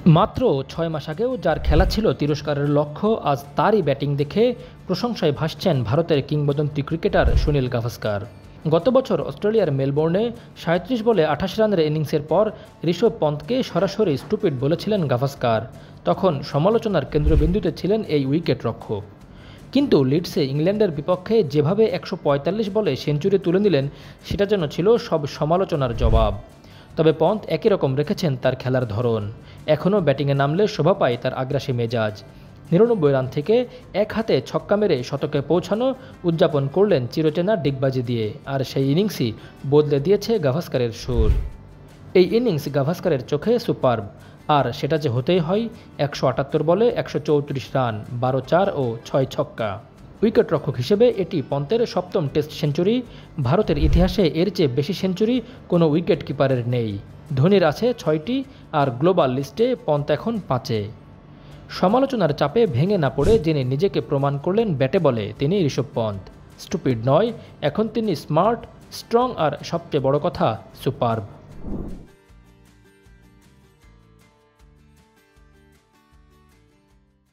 মাত্র ৬ মাস আগেও যার খেলা ছিল তিরস্কারের লক্ষ্য, আজ তারই ব্যাটিং দেখে প্রশংসায় ভাসছেন ভারতের কিংবদন্তি ক্রিকেটার সুনীল গাভাস্কার। গত বছর অস্ট্রেলিয়ার মেলবোর্নে ৩৭ বলে ২৮ রানের ইনিংসের পর ঋষভ পন্থকে সরাসরি স্টুপিড বলেছিলেন গাভাস্কার। তখন সমালোচনার কেন্দ্রবিন্দুতে ছিলেন এই উইকেট রক্ষক। কিন্তু লিডসে ইংল্যান্ডের বিপক্ষে যেভাবে ১৪৫ বলে সেঞ্চুরি তুলে নিলেন, সেটা যেন ছিল সব সমালোচনার জবাব। তবে পন্থ একই রকম রেখেছেন তার খেলার ধরন। এখনও ব্যাটিংয়ে নামলে শোভা পায় তার আগ্রাসী মেজাজ। ৯৯ রান থেকে এক হাতে ছক্কা মেরে শতকে পৌঁছানো উদযাপন করলেন চিরচেনা ডিগবাজি দিয়ে, আর সেই ইনিংসই বদলে দিয়েছে গাভাস্কারের সুর। এই ইনিংস গাভাস্কারের চোখে সুপারব, আর সেটা যে হতেই হয় ১৭৮ বলে ১৩৪ রান, ১২ চার ও ৬ ছক্কা। উইকেটরক্ষক হিসেবে এটি পন্থের সপ্তম টেস্ট সেঞ্চুরি। ভারতের ইতিহাসে এর চেয়ে বেশি সেঞ্চুরি কোনো উইকেট কিপারের নেই। ধোনির আছে ৬টি, আর গ্লোবাল লিস্টে পন্থ এখন ৫-এ। সমালোচনার চাপে ভেঙে না পড়ে যিনি নিজেকে প্রমাণ করলেন ব্যাটে বলে, তিনি ঋষভ পন্থ। স্টুপিড নয়, এখন তিনি স্মার্ট, স্ট্রং আর সবচেয়ে বড় কথা সুপারব।